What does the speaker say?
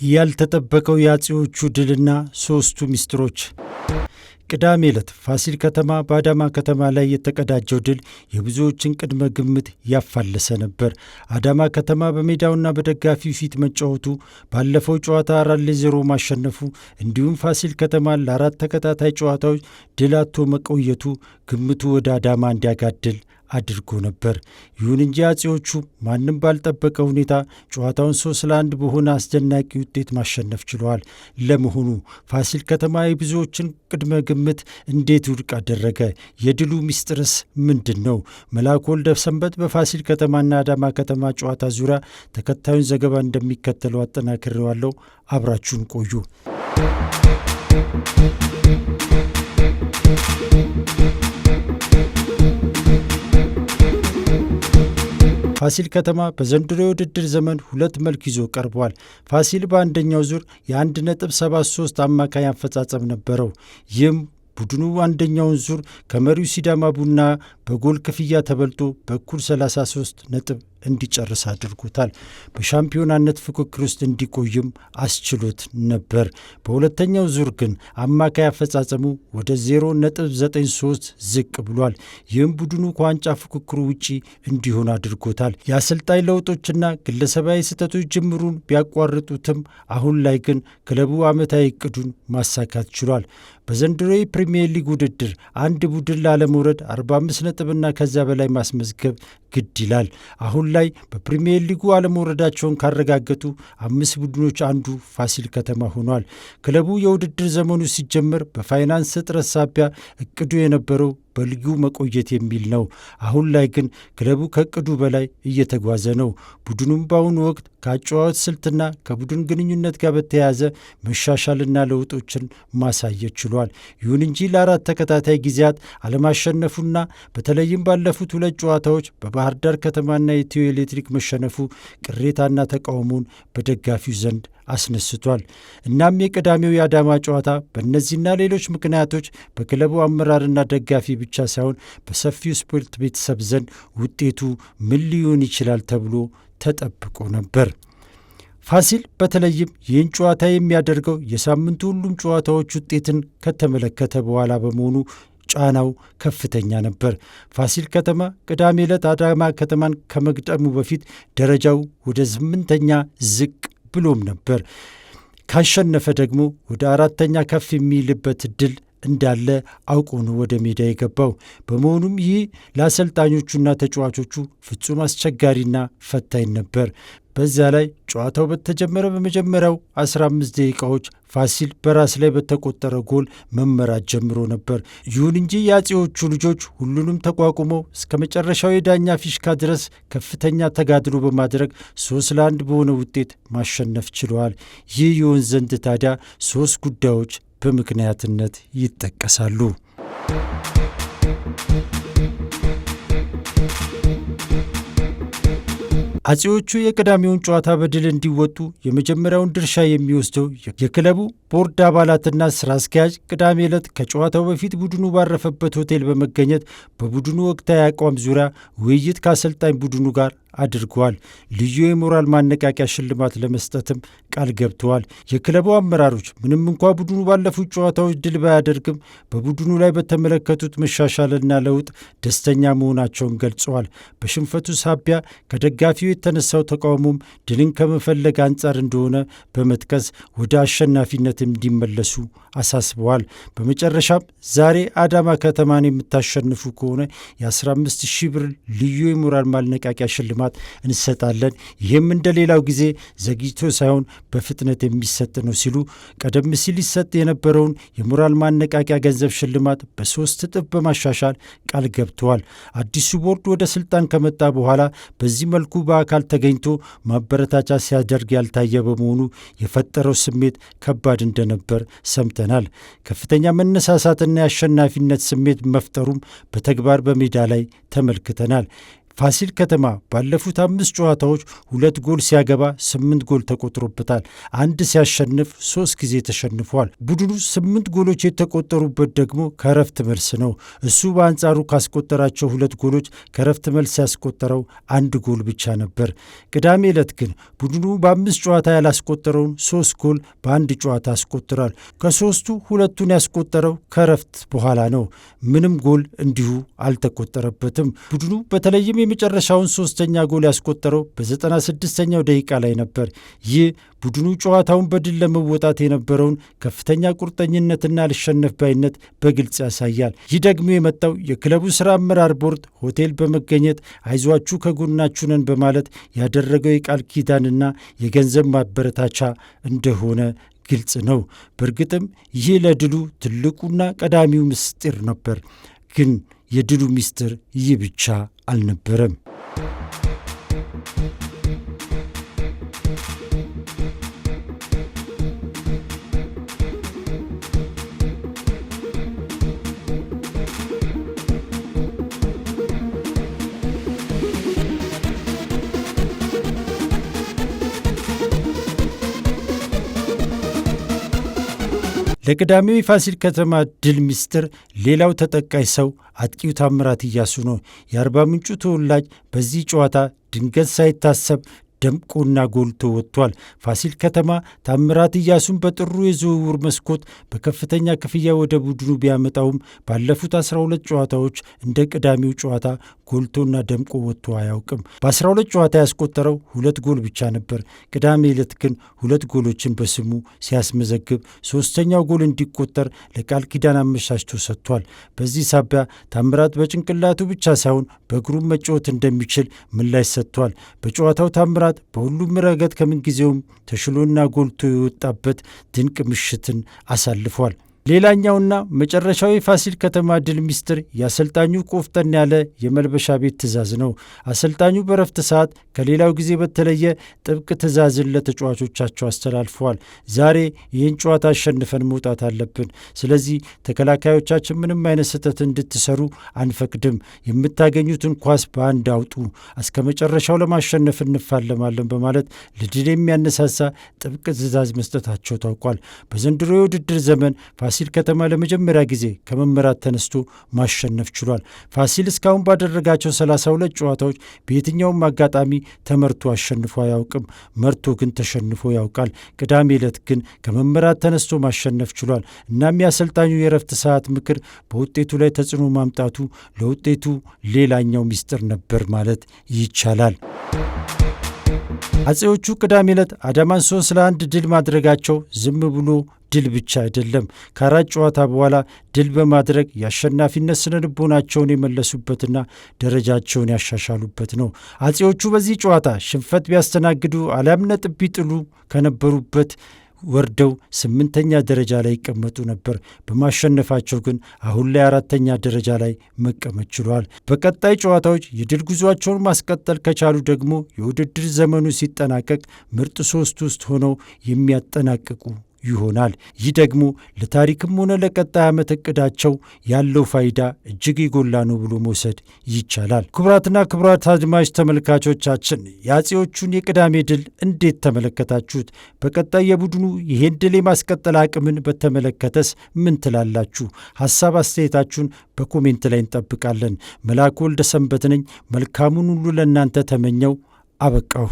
ያልተጠበቀው የአጼዎቹ ድልና ሶስቱ ሚስጥሮች። ቅዳሜ ዕለት ፋሲል ከተማ በአዳማ ከተማ ላይ የተቀዳጀው ድል የብዙዎችን ቅድመ ግምት ያፋለሰ ነበር። አዳማ ከተማ በሜዳውና በደጋፊው ፊት መጫወቱ፣ ባለፈው ጨዋታ 4-0 ማሸነፉ እንዲሁም ፋሲል ከተማ ለአራት ተከታታይ ጨዋታዎች ድል አጥቶ መቆየቱ ግምቱ ወደ አዳማ እንዲያጋድል አድርጎ ነበር። ይሁን እንጂ አጼዎቹ ማንም ባልጠበቀ ሁኔታ ጨዋታውን 3-1 በሆነ አስደናቂ ውጤት ማሸነፍ ችለዋል። ለመሆኑ ፋሲል ከተማ የብዙዎችን ቅድመ ግምት እንዴት ውድቅ አደረገ? የድሉ ሚስጥርስ ምንድን ነው? መላኩ ወልደ ሰንበት በፋሲል ከተማና አዳማ ከተማ ጨዋታ ዙሪያ ተከታዩን ዘገባ እንደሚከተለው አጠናክሬዋለሁ። አብራችሁን ቆዩ። ፋሲል ከተማ በዘንድሮ የውድድር ዘመን ሁለት መልክ ይዞ ቀርቧል። ፋሲል በአንደኛው ዙር የ1.73 አማካይ አፈጻጸም ነበረው። ይህም ቡድኑ አንደኛውን ዙር ከመሪው ሲዳማ ቡና በጎል ክፍያ ተበልጦ በኩል 33 ነጥብ እንዲጨርስ አድርጎታል። በሻምፒዮናነት ፍክክር ውስጥ እንዲቆይም አስችሎት ነበር። በሁለተኛው ዙር ግን አማካይ አፈጻጸሙ ወደ 0.93 ዝቅ ብሏል። ይህም ቡድኑ ከዋንጫ ፍክክሩ ውጪ እንዲሆን አድርጎታል። የአሰልጣኝ ለውጦችና ግለሰባዊ ስህተቶች ጅምሩን ቢያቋርጡትም አሁን ላይ ግን ክለቡ ዓመታዊ እቅዱን ማሳካት ችሏል። በዘንድሮ የፕሪሚየር ሊግ ውድድር አንድ ቡድን ላለመውረድ 45 ነጥብና ከዚያ በላይ ማስመዝገብ ግድ ይላል። አሁን ላይ በፕሪሚየር ሊጉ አለመውረዳቸውን ካረጋገጡ 5 ቡድኖች አንዱ ፋሲል ከተማ ሆኗል። ክለቡ የውድድር ዘመኑ ሲጀመር በፋይናንስ እጥረት ሳቢያ እቅዱ የነበረው በሊጉ መቆየት የሚል ነው። አሁን ላይ ግን ክለቡ ከእቅዱ በላይ እየተጓዘ ነው። ቡድኑም በአሁኑ ወቅት ከአጨዋወት ስልትና ከቡድን ግንኙነት ጋር በተያያዘ መሻሻልና ለውጦችን ማሳየት ችሏል። ይሁን እንጂ ለአራት ተከታታይ ጊዜያት አለማሸነፉና በተለይም ባለፉት ሁለት ጨዋታዎች በባህር ዳር ከተማና ኢትዮ ኤሌክትሪክ መሸነፉ ቅሬታና ተቃውሞን በደጋፊው ዘንድ አስነስቷል። እናም የቅዳሜው የአዳማ ጨዋታ በእነዚህና ሌሎች ምክንያቶች በክለቡ አመራርና ደጋፊ ብቻ ሳይሆን በሰፊው ስፖርት ቤተሰብ ዘንድ ውጤቱ ምን ሊሆን ይችላል ተብሎ ተጠብቆ ነበር። ፋሲል በተለይም ይህን ጨዋታ የሚያደርገው የሳምንቱ ሁሉም ጨዋታዎች ውጤትን ከተመለከተ በኋላ በመሆኑ ጫናው ከፍተኛ ነበር። ፋሲል ከተማ ቅዳሜ ዕለት አዳማ ከተማን ከመግጠሙ በፊት ደረጃው ወደ 8ኛ ዝቅ ብሎም ነበር። ካሸነፈ ደግሞ ወደ 4ኛ ከፍ የሚልበት እድል እንዳለ አውቆ ነው ወደ ሜዳ የገባው። በመሆኑም ይህ ለአሰልጣኞቹና ተጫዋቾቹ ፍጹም አስቸጋሪና ፈታኝ ነበር። በዚያ ላይ ጨዋታው በተጀመረ በመጀመሪያው 15 ደቂቃዎች ፋሲል በራስ ላይ በተቆጠረ ጎል መመራት ጀምሮ ነበር። ይሁን እንጂ የአጼዎቹ ልጆች ሁሉንም ተቋቁመው እስከ መጨረሻው የዳኛ ፊሽካ ድረስ ከፍተኛ ተጋድሎ በማድረግ 3-1 በሆነ ውጤት ማሸነፍ ችለዋል። ይህ ይሆን ዘንድ ታዲያ 3 ጉዳዮች በምክንያትነት ይጠቀሳሉ። አጼዎቹ የቅዳሜውን ጨዋታ በድል እንዲወጡ የመጀመሪያውን ድርሻ የሚወስደው የክለቡ ቦርድ አባላትና ስራ አስኪያጅ ቅዳሜ ዕለት ከጨዋታው በፊት ቡድኑ ባረፈበት ሆቴል በመገኘት በቡድኑ ወቅታዊ አቋም ዙሪያ ውይይት ከአሰልጣኝ ቡድኑ ጋር አድርገዋል። ልዩ የሞራል ማነቃቂያ ሽልማት ለመስጠትም ቃል ገብተዋል። የክለቡ አመራሮች ምንም እንኳ ቡድኑ ባለፉት ጨዋታዎች ድል ባያደርግም በቡድኑ ላይ በተመለከቱት መሻሻልና ለውጥ ደስተኛ መሆናቸውን ገልጸዋል። በሽንፈቱ ሳቢያ ከደጋፊው የተነሳው ተቃውሞም ድልን ከመፈለግ አንጻር እንደሆነ በመጥቀስ ወደ አሸናፊነት እንዲመለሱ አሳስበዋል። በመጨረሻም ዛሬ አዳማ ከተማን የምታሸንፉ ከሆነ የ15,000 ብር ልዩ የሞራል ማነቃቂያ ሽልማት እንሰጣለን። ይህም እንደ ሌላው ጊዜ ዘግይቶ ሳይሆን በፍጥነት የሚሰጥ ነው ሲሉ ቀደም ሲል ይሰጥ የነበረውን የሞራል ማነቃቂያ ገንዘብ ሽልማት በ3 እጥፍ በማሻሻል ቃል ገብተዋል። አዲሱ ቦርድ ወደ ስልጣን ከመጣ በኋላ በዚህ መልኩ በአካል ተገኝቶ ማበረታቻ ሲያደርግ ያልታየ በመሆኑ የፈጠረው ስሜት ከባድ እንደነበር ሰምተናል። ከፍተኛ መነሳሳትና የአሸናፊነት ስሜት መፍጠሩም በተግባር በሜዳ ላይ ተመልክተናል። ፋሲል ከተማ ባለፉት 5 ጨዋታዎች 2 ጎል ሲያገባ 8 ጎል ተቆጥሮበታል። 1 ሲያሸንፍ 3 ጊዜ ተሸንፏል። ቡድኑ 8 ጎሎች የተቆጠሩበት ደግሞ ከረፍት መልስ ነው። እሱ በአንጻሩ ካስቆጠራቸው 2 ጎሎች ከረፍት መልስ ያስቆጠረው 1 ጎል ብቻ ነበር። ቅዳሜ ዕለት ግን ቡድኑ በ5 ጨዋታ ያላስቆጠረውን 3 ጎል በአንድ ጨዋታ አስቆጥሯል። ከ3ቱ 2ቱን ያስቆጠረው ከረፍት በኋላ ነው። ምንም ጎል እንዲሁ አልተቆጠረበትም። ቡድኑ በተለይም የመጨረሻውን 3ኛ ጎል ያስቆጠረው በ96ኛው ደቂቃ ላይ ነበር። ይህ ቡድኑ ጨዋታውን በድል ለመወጣት የነበረውን ከፍተኛ ቁርጠኝነትና አልሸነፍ ባይነት በግልጽ ያሳያል። ይህ ደግሞ የመጣው የክለቡ ሥራ አመራር ቦርድ ሆቴል በመገኘት አይዟችሁ ከጎናችሁ ነን በማለት ያደረገው የቃል ኪዳንና የገንዘብ ማበረታቻ እንደሆነ ግልጽ ነው። በእርግጥም ይህ ለድሉ ትልቁና ቀዳሚው ምስጢር ነበር። ግን የድሉ ምስጢር ይህ ብቻ አልነበረም። ለቅዳሜው የፋሲል ከተማ ድል ምስጢር ሌላው ተጠቃሽ ሰው አጥቂው ታምራት ኢያሱ ነው። የአርባ ምንጩ ተወላጅ በዚህ ጨዋታ ድንገት ሳይታሰብ ደምቆና ጎልቶ ወጥቷል። ፋሲል ከተማ ታምራት ኢያሱን በጥሩ የዝውውር መስኮት በከፍተኛ ክፍያ ወደ ቡድኑ ቢያመጣውም ባለፉት 12 ጨዋታዎች እንደ ቅዳሜው ጨዋታ ጎልቶና ደምቆ ወጥቶ አያውቅም። በ12 ጨዋታ ያስቆጠረው 2 ጎል ብቻ ነበር። ቅዳሜ ዕለት ግን 2 ጎሎችን በስሙ ሲያስመዘግብ 3ኛው ጎል እንዲቆጠር ለቃል ኪዳን አመቻችቶ ሰጥቷል። በዚህ ሳቢያ ታምራት በጭንቅላቱ ብቻ ሳይሆን በእግሩም መጫወት እንደሚችል ምላሽ ሰጥቷል። በጨዋታው ታምራት በሁሉም ረገድ ከምንጊዜውም ተሽሎና ጎልቶ የወጣበት ድንቅ ምሽትን አሳልፏል። ሌላኛውና መጨረሻዊ ፋሲል ከተማ ድል ምስጢር የአሰልጣኙ ቆፍጠን ያለ የመልበሻ ቤት ትዕዛዝ ነው። አሰልጣኙ በረፍት ሰዓት ከሌላው ጊዜ በተለየ ጥብቅ ትዕዛዝን ለተጫዋቾቻቸው አስተላልፈዋል። ዛሬ ይህን ጨዋታ አሸንፈን መውጣት አለብን። ስለዚህ ተከላካዮቻችን ምንም አይነት ስህተት እንድትሰሩ አንፈቅድም። የምታገኙትን ኳስ በአንድ አውጡ። እስከ መጨረሻው ለማሸነፍ እንፋለማለን በማለት ለድል የሚያነሳሳ ጥብቅ ትዕዛዝ መስጠታቸው ታውቋል። በዘንድሮ የውድድር ዘመን ፋሲል ከተማ ለመጀመሪያ ጊዜ ከመመራት ተነስቶ ማሸነፍ ችሏል። ፋሲል እስካሁን ባደረጋቸው 32 ጨዋታዎች በየትኛውም አጋጣሚ ተመርቶ አሸንፎ አያውቅም። መርቶ ግን ተሸንፎ ያውቃል። ቅዳሜ ዕለት ግን ከመመራት ተነስቶ ማሸነፍ ችሏል። እናም የአሰልጣኙ የረፍት ሰዓት ምክር በውጤቱ ላይ ተጽዕኖ ማምጣቱ ለውጤቱ ሌላኛው ምስጢር ነበር ማለት ይቻላል። አጼዎቹ ቅዳሜ ዕለት አዳማን 3-1 ድል ማድረጋቸው ዝም ብሎ ድል ብቻ አይደለም። ከ4 ጨዋታ በኋላ ድል በማድረግ የአሸናፊነት ስነ ልቦናቸውን የመለሱበትና ደረጃቸውን ያሻሻሉበት ነው። አጼዎቹ በዚህ ጨዋታ ሽንፈት ቢያስተናግዱ አሊያም ነጥብ ቢጥሉ ከነበሩበት ወርደው 8ኛ ደረጃ ላይ ይቀመጡ ነበር። በማሸነፋቸው ግን አሁን ላይ 4ኛ ደረጃ ላይ መቀመጥ ችሏል። በቀጣይ ጨዋታዎች የድል ጉዟቸውን ማስቀጠል ከቻሉ ደግሞ የውድድር ዘመኑ ሲጠናቀቅ ምርጥ 3 ውስጥ ሆነው የሚያጠናቅቁ ይሆናል። ይህ ደግሞ ለታሪክም ሆነ ለቀጣይ ዓመት እቅዳቸው ያለው ፋይዳ እጅግ የጎላ ነው ብሎ መውሰድ ይቻላል። ክቡራትና ክቡራት አድማጭ ተመልካቾቻችን የአጼዎቹን የቅዳሜ ድል እንዴት ተመለከታችሁት? በቀጣይ የቡድኑ ይህን ድል የማስቀጠል አቅምን በተመለከተስ ምን ትላላችሁ? ሐሳብ አስተያየታችሁን በኮሜንት ላይ እንጠብቃለን። መላኩ ወልደ ሰንበት ነኝ። መልካሙን ሁሉ ለእናንተ ተመኘው። አበቃሁ።